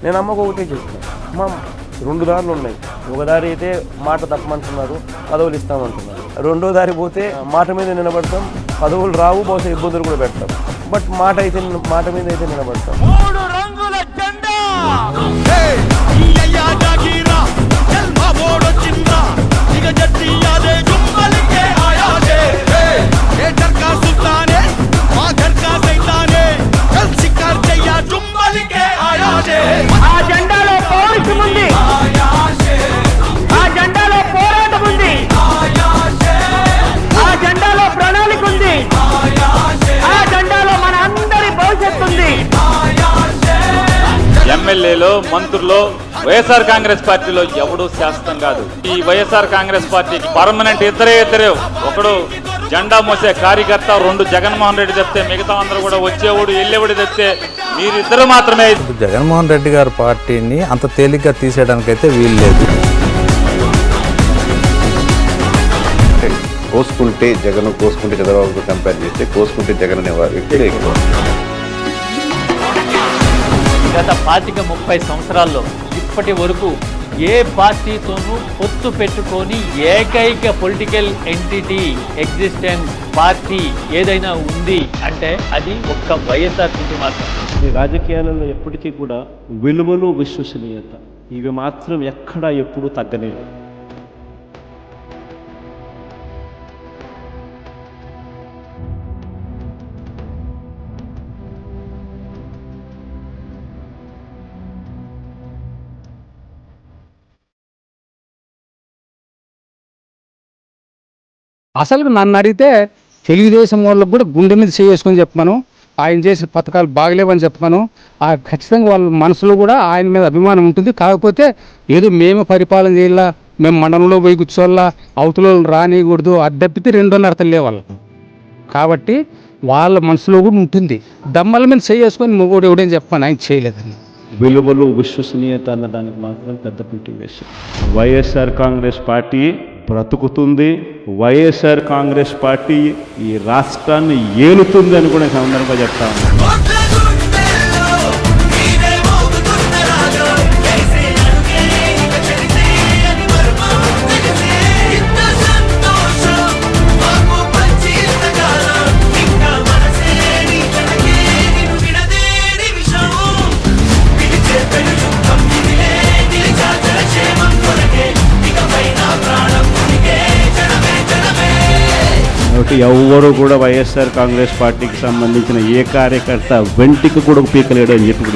నేను అమ్మకు ఒకటే చెప్తాను, అమ్మ 2 దారులు ఉన్నాయి. ఒక దారి అయితే మాట తప్పమంటున్నారు, పదవులు ఇస్తామంటున్నారు. రెండో దారి పోతే మాట మీద నిలబడతాం, పదవులు రావు, బహుశా ఇబ్బందులు కూడా పెడతాం. బట్ మాట మీద అయితే నిలబడతాం. ఆ జెండాలో పౌరుషం ఉంది, ఆ జెండాలో పోరాటం ఉంది, ఆ జెండాలో ప్రణాళిక ఉంది, ఆ జెండాలో మన అందరి భవిష్యత్తు ఉంది. ఎమ్మెల్యేలో మంత్రులు వైఎస్ఆర్ కాంగ్రెస్ పార్టీలో ఎవడూ శాశ్వతం కాదు. ఈ వైఎస్ఆర్ కాంగ్రెస్ పార్టీకి పర్మనెంట్ ఇద్దరే. ఒకడు జెండా మోసే కార్యకర్త, 2 జగన్మోహన్ రెడ్డి చెప్తే మిగతా అందరూ కూడా వచ్చేవాడు వెళ్ళేవాడు చెప్తే మీరిద్దరు మాత్రమే. జగన్మోహన్ రెడ్డి గారి పార్టీని అంత తేలిగ్గా తీసేయడానికైతే వీలు లేదు. కోసుకుంటే జగన్, కోసుకుంటే చంద్రబాబుతో కంపేర్ చేస్తే కోసుకుంటే జగన్ అనే వ్యక్తులే ఎక్కువ. గత 25-30 సంవత్సరాల్లో ఇప్పటి వరకు ఏ పార్టీతోనూ పొత్తు పెట్టుకొని ఏకైక పొలిటికల్ ఎంటిటీ ఎగ్జిస్టెన్స్ పార్టీ ఏదైనా ఉంది అంటే అది ఒక్క వైఎస్ఆర్సీపీ మాత్రం. ఈ రాజకీయాలలో ఎప్పటికీ కూడా విలువలు, విశ్వసనీయత ఇవి మాత్రం ఎక్కడా ఎప్పుడూ తగ్గలేదు. అసలు నన్ను అడిగితే తెలుగుదేశం వాళ్ళకు కూడా గుండె మీద చేసుకొని చెప్పాను, ఆయన చేసిన పథకాలు బాగలేవని చెప్పాను. ఖచ్చితంగా వాళ్ళ మనసులో కూడా ఆయన మీద అభిమానం ఉంటుంది. కాకపోతే ఏదో మేము పరిపాలన చేయాలా, మేము మండలంలో పోయి కూర్చోవాలా, అవతల రానియకూడదు, అది తప్పితే 2.5 తల్లే వాళ్ళు. కాబట్టి వాళ్ళ మనసులో కూడా ఉంటుంది. దమ్మల మీద చేసుకొని మొగోడు ఎవడేం చెప్పాను, ఆయన చేయలేదని. విలువలు, విశ్వసనీయత అన్నదానికి మాత్రం పెద్ద పీటీ వేశారు. వైఎస్ఆర్ కాంగ్రెస్ పార్టీ బ్రతుకుతుంది, వైఎస్ఆర్ కాంగ్రెస్ పార్టీ ఈ రాష్ట్రాన్ని ఏలుతుంది అని కూడా సందర్భంగా చెప్తా ఉన్నాను. ఎవరు కూడా వైఎస్ఆర్ కాంగ్రెస్ పార్టీకి సంబంధించిన ఏ కార్యకర్త వెంటికి కూడా పీకలేడు అని చెప్పి